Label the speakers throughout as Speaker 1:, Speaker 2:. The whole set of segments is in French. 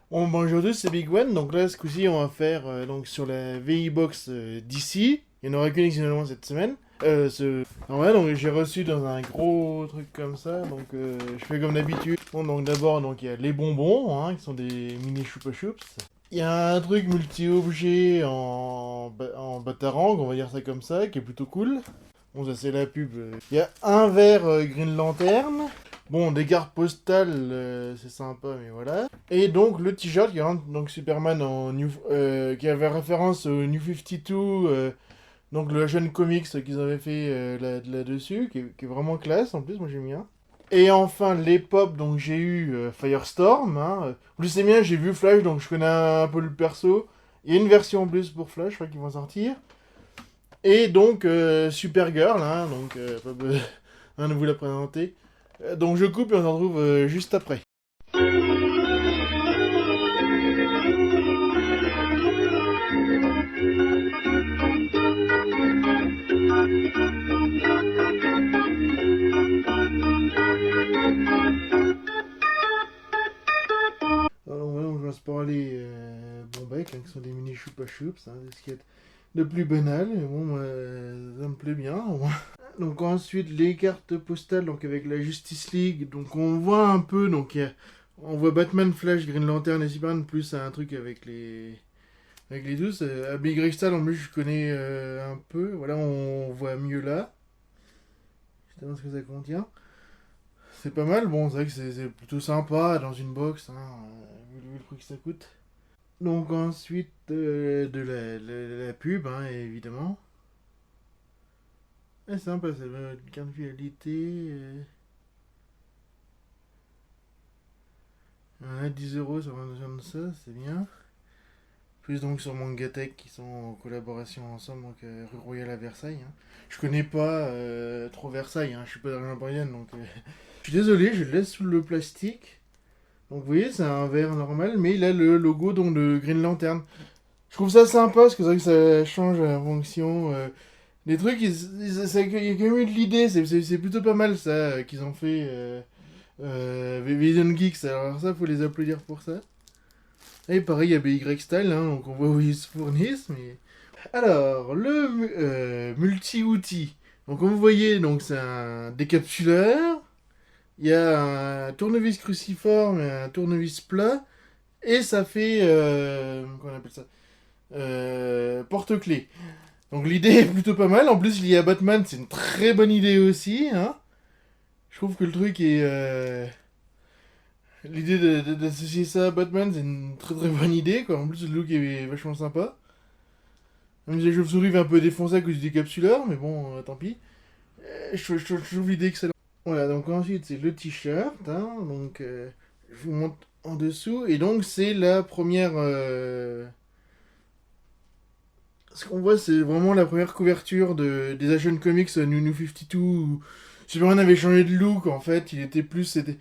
Speaker 1: Bon, bonjour à tous, c'est Big One. Donc là, ce coup-ci, on va faire donc sur la VI Box d'ici. Il n'y en aura qu'une exceptionnellement cette semaine. Alors voilà, donc j'ai reçu dans un gros truc comme ça. Donc je fais comme d'habitude. Bon, donc d'abord, donc il y a les bonbons, hein, qui sont des mini Choupa Choups. Il y a un truc multi-objet en Batarang, on va dire ça comme ça, qui est plutôt cool. Bon, ça c'est la pub. Il y a un verre Green Lantern. Bon, des cartes postales, c'est sympa, mais voilà. Et donc le t-shirt qui rentre donc Superman qui avait référence au New 52, donc le jeune comics qu'ils avaient fait là-dessus, qui est vraiment classe en plus, moi j'aime bien. Et enfin les pop, donc j'ai eu Firestorm. Hein. En plus c'est bien, j'ai vu Flash, donc je connais un peu le perso. Il y a une version en plus pour Flash, je crois qu'ils vont sortir. Et donc Supergirl, hein, donc pas besoin de vous la présenter. Donc je coupe et on se retrouve juste après. Alors voilà, on commence par les Bombec, hein, qui sont des mini choupa choups, hein, ce qui est de plus banal, mais bon, ça me plaît bien. Donc ensuite les cartes postales, donc avec la Justice League, donc on voit un peu, donc on voit Batman, Flash, Green Lantern et Superman, plus un truc avec les tous. Big Crystal, en plus je connais un peu, voilà, on voit mieux là, justement ce que ça contient. C'est pas mal, bon, c'est vrai que c'est plutôt sympa dans une box, hein, vu le prix que ça coûte. Donc ensuite de la pub, hein, évidemment. C'est sympa, ça va une carte de fidélité. On a 10 euros sur de ça, c'est bien. Plus donc sur Mangatech qui sont en collaboration ensemble, donc rue Royale à Versailles. Hein. Je connais pas trop Versailles, hein, je suis pas d'argent parisienne, donc je suis désolé, je le laisse sous le plastique. Donc vous voyez, c'est un verre normal, mais il a le logo donc, de Green Lantern. Je trouve ça sympa parce que c'est vrai que ça change la fonction. Les trucs, il y a quand même eu de l'idée, c'est plutôt pas mal ça qu'ils ont fait Vision Geeks. Alors ça, faut les applaudir pour ça. Et pareil, il y a BY Style, hein, donc on voit où ils se fournissent. Mais... Alors, le multi-outil. Donc comme vous voyez, donc c'est un décapsuleur. Il y a un tournevis cruciforme et un tournevis plat. Et ça fait... comment on appelle ça porte-clés. Donc l'idée est plutôt pas mal. En plus, il y a Batman, c'est une très bonne idée aussi. Hein. Je trouve que le truc est... l'idée d'associer ça à Batman, c'est une très très bonne idée. Quoi. En plus, le look est vachement sympa. Même si la chauve-souris va un peu défoncer à cause du décapsuleur, mais bon, tant pis. Je trouve l'idée excellente. Voilà, donc ensuite, c'est le t-shirt. Hein, donc, je vous montre en dessous. Et donc, c'est la première... ce qu'on voit, c'est vraiment la première couverture des Action Comics New 52 où Superman avait changé de look. En fait, il était plus. C'était...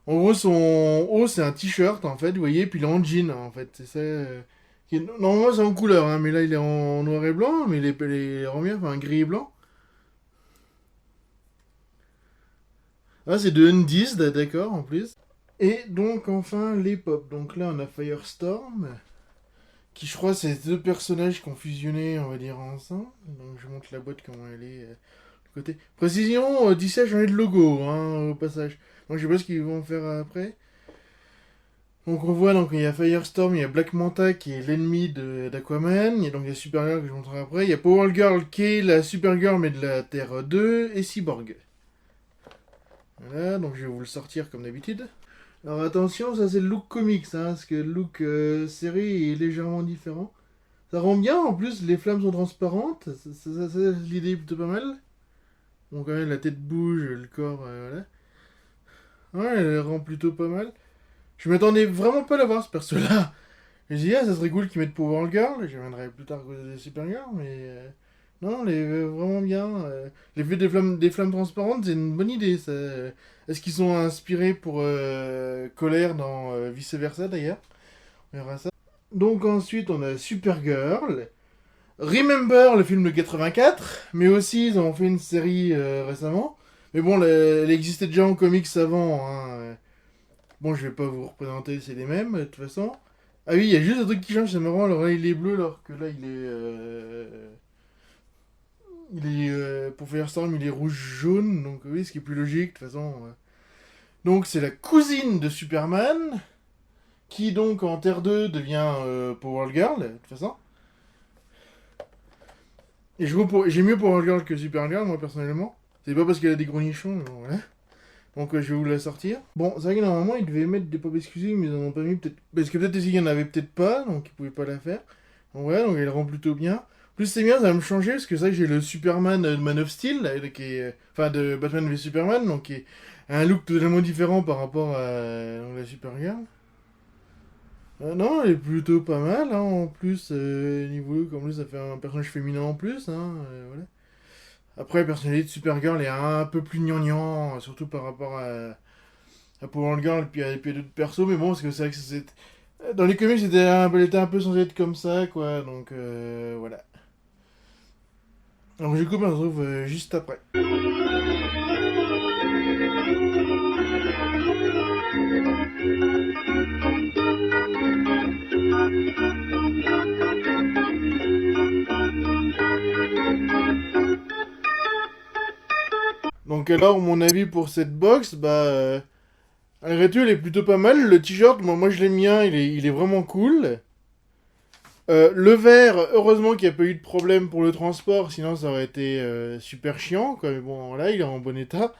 Speaker 1: En gros, son haut, c'est un t-shirt, en fait, vous voyez, puis il est en jean, en fait. C'est ça. Normalement, c'est en couleur, hein, mais là, il est en noir et blanc, mais les remières, enfin, gris et blanc. Ah, c'est de Undies, d'accord, en plus. Et donc, enfin, les pop. Donc là, on a Firestorm, qui, je crois, c'est deux personnages qui ont fusionné, on va dire, ensemble. Donc, je montre la boîte, comment elle est. Côté. Précision, d'ici a changé de logo, hein, au passage. Donc je sais pas ce qu'ils vont faire après. Donc on voit, donc il y a Firestorm, il y a Black Manta qui est l'ennemi d'Aquaman, il y a donc la Supergirl que je montrerai après, il y a Power Girl qui est la Supergirl mais de la Terre 2, et Cyborg. Voilà, donc je vais vous le sortir comme d'habitude. Alors attention, ça c'est le look comics, hein, parce que le look série est légèrement différent. Ça rend bien, en plus les flammes sont transparentes, l'idée est plutôt pas mal. Bon, quand même, la tête bouge, le corps, voilà. Ouais, elle rend plutôt pas mal. Je m'attendais vraiment pas à l'avoir, ce perso-là. J'ai dit, ah, ça serait cool qu'ils mettent Power Girl, je viendrai plus tard cause des Super Girl, mais... non, elle est vraiment bien. L'effet des flammes transparentes, c'est une bonne idée, ça. Est-ce qu'ils sont inspirés pour Colère dans Vice Versa, d'ailleurs? On verra ça. Donc ensuite, on a Supergirl. Remember, le film de 84, mais aussi ils ont fait une série récemment. Mais bon, elle existait déjà en comics avant. Hein. Bon, je vais pas vous représenter, c'est les mêmes, de toute façon. Ah oui, il y a juste un truc qui change, c'est marrant. Alors là, il est bleu, alors que là, il est. Pour Firestorm, il est rouge-jaune, donc oui, ce qui est plus logique, de toute façon. Donc, c'est la cousine de Superman, qui donc en Terre 2 devient Power Girl, de toute façon. Et j'ai mieux Power Girl que Supergirl, moi personnellement. C'est pas parce qu'elle a des gros nichons, mais bon, voilà. Donc je vais vous la sortir. Bon, c'est vrai que normalement ils devaient mettre des pop exclusives, mais ils en ont pas mis peut-être. Parce que peut-être aussi il y en avait peut-être pas, donc ils pouvaient pas la faire. Donc voilà, donc elle rend plutôt bien. En plus c'est bien, ça va me changer, parce que c'est vrai que j'ai le Superman de Man of Steel, là, qui est. Enfin de Batman v Superman, donc qui est un look totalement différent par rapport à la Supergirl. Non, elle est plutôt pas mal, hein, en plus, niveau look, en plus ça fait un personnage féminin en plus, hein, voilà. Après, la personnalité de Supergirl est un peu plus gnangnan, surtout par rapport à Power Girl et puis à d'autres persos, mais bon, parce que c'est vrai que c'est... Dans les comics, elle était un peu censée être comme ça, quoi, donc voilà. Donc du coup, on se retrouve juste après. Donc alors, mon avis pour cette box, malgré tout, elle est plutôt pas mal. Le t-shirt, moi je l'aime bien, il est vraiment cool. Le verre, heureusement qu'il n'y a pas eu de problème pour le transport, sinon ça aurait été super chiant, quoi. Mais bon, là, il est en bon état.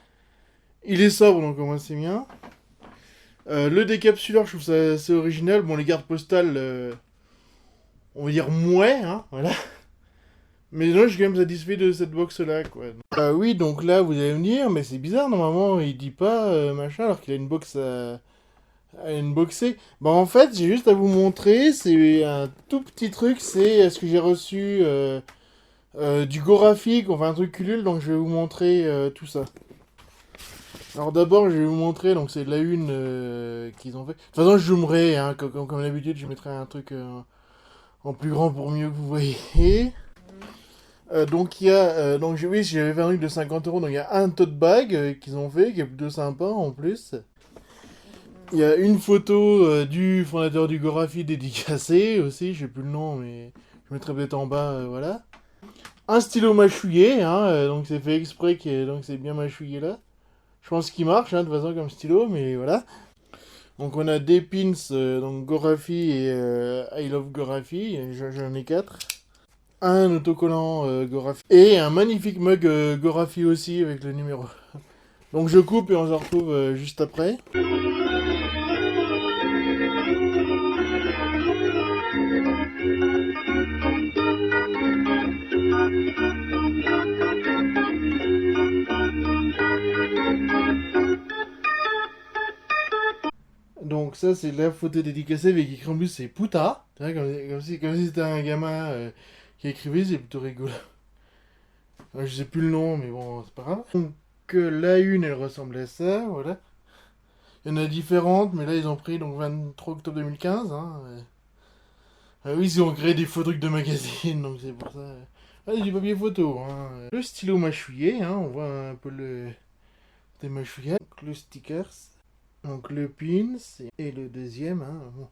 Speaker 1: Il est sobre, donc au moins c'est bien. Le décapsuleur, je trouve ça assez original. Bon, les cartes postales, on va dire mouais, hein, voilà. Mais non, je suis quand même satisfait de cette box-là, quoi. Oui, donc là, vous allez me dire, mais c'est bizarre, normalement, il dit pas machin, alors qu'il a une box à unboxer. Bah, en fait, j'ai juste à vous montrer, c'est un tout petit truc, c'est ce que j'ai reçu du Gorafic, enfin un truc culule, donc je vais vous montrer tout ça. Alors d'abord, je vais vous montrer, donc c'est la une qu'ils ont fait. De toute façon, je zoomerai, hein, comme d'habitude, je mettrai un truc en plus grand pour mieux que vous voyez. Donc il y a, oui, j'avais fait un truc de 50 €, donc il y a un tote bag qu'ils ont fait, qui est plutôt sympa en plus. Il y a une photo du fondateur du Gorafi dédicacé aussi, je sais plus le nom, mais je mettrai peut-être en bas, voilà. Un stylo mâchouillé, hein, donc c'est fait exprès, donc c'est bien mâchouillé là. Je pense qu'il marche, hein, de toute façon comme stylo, mais voilà. Donc on a des pins, donc Gorafi et I Love Gorafi, j'en ai 4. Un autocollant Gorafi. Et un magnifique mug Gorafi aussi avec le numéro. Donc je coupe et on se retrouve juste après. Donc ça c'est la photo dédicacée avec écrit en plus c'est Puta. Comme si c'était un gamin qui écrivait, c'est plutôt rigolo. Je sais plus le nom mais bon c'est pas grave. Donc la une elle ressemble à ça, voilà. Il y en a différentes mais là ils ont pris donc 23 octobre 2015. Hein. Ah oui ils ont créé des faux trucs de magazine donc c'est pour ça. Ah, il y a du papier photo. Hein. Le stylo mâchouillé, hein, on voit un peu le mâchouillage. Donc, le stickers. Donc le pins et le deuxième. Hein. Bon.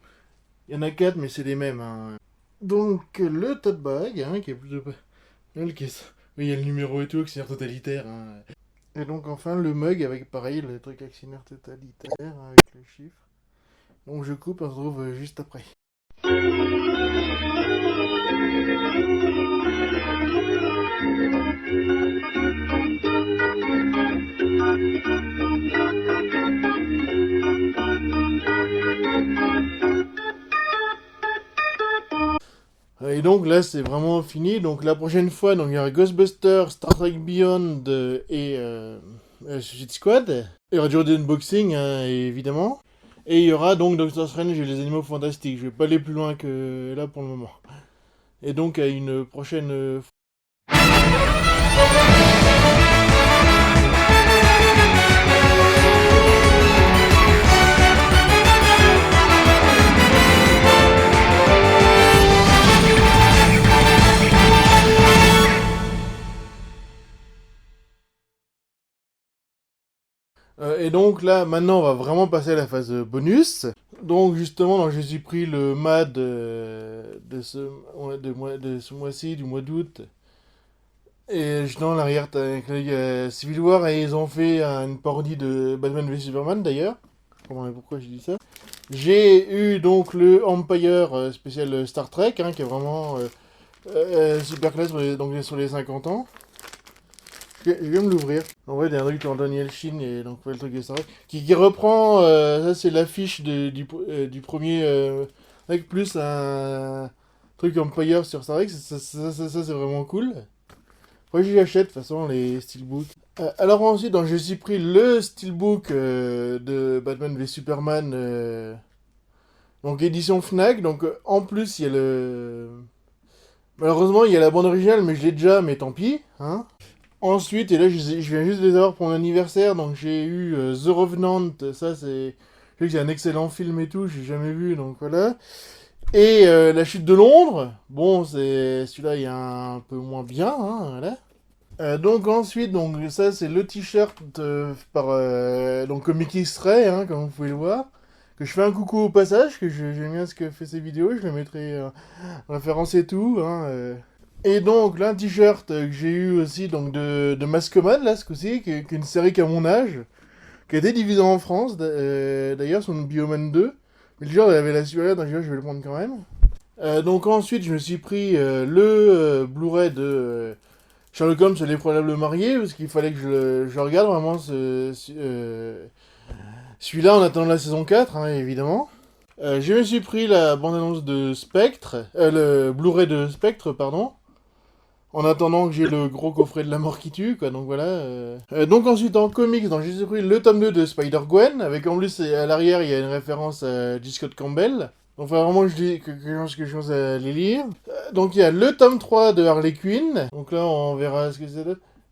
Speaker 1: Il y en a 4 mais c'est les mêmes. Hein. Donc le tote bag hein, qui est plutôt pas... Oui, il y a le numéro et tout, actionnaire totalitaire. Hein. Et donc enfin le mug avec pareil le truc actionnaire totalitaire hein, avec le chiffre. Donc je coupe, on se retrouve juste après. Et donc là, c'est vraiment fini. Donc la prochaine fois, donc il y aura Ghostbusters, Star Trek Beyond et Suicide Squad. Il y aura du unboxing, hein, évidemment. Et il y aura donc Doctor Strange et les animaux fantastiques. Je vais pas aller plus loin que là pour le moment. Et donc à une prochaine fois. Et donc là, maintenant, on va vraiment passer à la phase bonus. Donc justement, donc, j'ai pris le MAD de ce mois-ci, du mois d'août. Et justement, l'arrière, t'as avec Civil War, et ils ont fait une parodie de Batman v Superman d'ailleurs. Je comprends pas pourquoi j'ai dit ça. J'ai eu donc le Empire spécial Star Trek, hein, qui est vraiment super classe donc, sur les 50 ans. Je vais me l'ouvrir. En vrai, il y a un truc en Daniel Shin et donc le truc de Star Trek qui reprend. Ça, c'est l'affiche du premier avec plus un truc Empire sur Star Trek. Ça, c'est vraiment cool. Moi, j'y achète de toute façon les steelbooks. Alors ensuite, donc, j'ai aussi pris le steelbook de Batman v Superman. Donc édition Fnac. Donc en plus, il y a le. Malheureusement, il y a la bande originale, mais je l'ai déjà, mais tant pis. Hein. Ensuite, et là je viens juste de les avoir pour mon anniversaire, donc j'ai eu The Revenant, ça c'est... Je sais que c'est un excellent film et tout, j'ai jamais vu, donc voilà. Et La Chute de Londres, bon, celui-là il est un peu moins bien, hein, voilà. Donc ensuite, donc ça c'est le t-shirt par donc Comic X-Ray, hein, comme vous pouvez le voir. Que je fais un coucou au passage, que j'aime bien ce que fait ses vidéos, je le mettrai en référence et tout, hein. Et donc, là, un t-shirt que j'ai eu aussi donc de Mascoman, là, ce coup-ci, qui est une série qui a mon âge, qui a été divisée en France, d'ailleurs, sur une Bioman 2. Mais le genre, il avait la supérieure, donc je vais le prendre quand même. Donc ensuite, je me suis pris le Blu-ray de Sherlock Holmes et les Probables Mariés, parce qu'il fallait que je regarde vraiment celui-là en attendant la saison 4, hein, évidemment. Je me suis pris la bande-annonce de Spectre, le Blu-ray de Spectre, pardon. En attendant que j'ai le gros coffret de la mort qui tue, quoi, donc voilà. Donc ensuite en comics, donc j'ai pris le tome 2 de Spider-Gwen, avec en plus à l'arrière il y a une référence à J. Scott Campbell. Donc faut vraiment que je commence à les lire. Donc il y a le tome 3 de Harley Quinn, donc là on verra ce que c'est.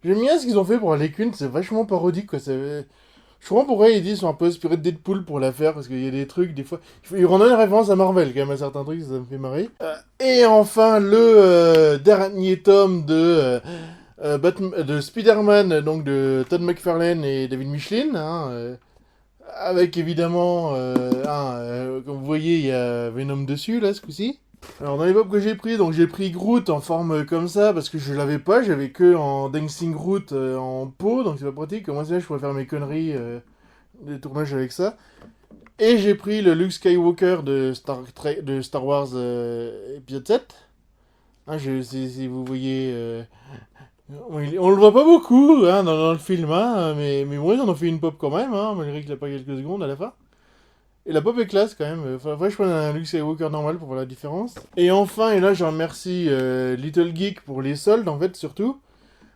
Speaker 1: J'aime bien ce qu'ils ont fait pour Harley Quinn, c'est vachement parodique, quoi. Je comprends pourquoi ils disent qu'ils sont un peu inspirés de Deadpool pour la faire, parce qu'il y a des trucs, des fois... Ils rendent une référence à Marvel, quand même, à certains trucs, ça me fait marrer. Et enfin, le dernier tome de Spider-Man, donc de Todd McFarlane et David Michelin, hein, avec évidemment, comme vous voyez, il y a Venom dessus, là, ce coup-ci. Alors dans les pop que j'ai pris, donc j'ai pris Groot en forme comme ça parce que je l'avais pas, j'avais que en Dancing Groot en pot, donc c'est pas pratique. Comment ça, je pourrais faire mes conneries des tournages avec ça. Et j'ai pris le Luke Skywalker de Star Wars épisode 7. Hein, si vous voyez, on le voit pas beaucoup hein, dans le film, hein, mais moi j'en ai fait une pop quand même, hein, malgré qu'il a pas quelques secondes à la fin. Et la pop est classe quand même. Faudrait je prenne un Luke Skywalker normal pour voir la différence. Et enfin, et là je remercie Little Geek pour les soldes en fait surtout.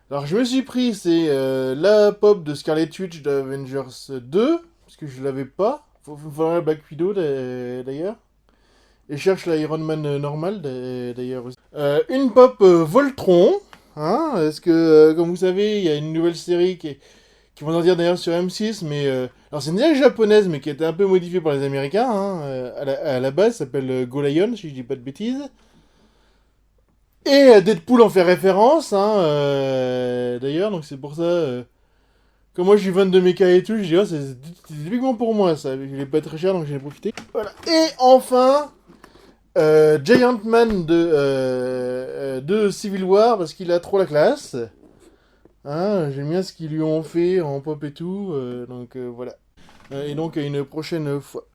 Speaker 1: Alors je me suis pris, c'est la pop de Scarlet Witch d'Avengers 2, parce que je l'avais pas. Faut voir la Black Widow d'ailleurs. Et je cherche l'Iron Man normal d'ailleurs aussi. Une pop Voltron, hein, parce que comme vous savez, il y a une nouvelle série qui vont en dire d'ailleurs sur M6, mais alors c'est une série japonaise, mais qui a été un peu modifiée par les Américains. Hein, à la base, ça s'appelle Go Lion, si je dis pas de bêtises. Et Deadpool en fait référence, hein, d'ailleurs, donc c'est pour ça. Comme moi je suis fan de mecha et tout, je dis, oh, c'est typiquement pour moi ça. Il est pas très cher donc j'ai profité. Voilà. Et enfin, Giant Man de Civil War parce qu'il a trop la classe. Hein, j'aime bien ce qu'ils lui ont fait en pop et tout, donc voilà. Et donc à une prochaine fois.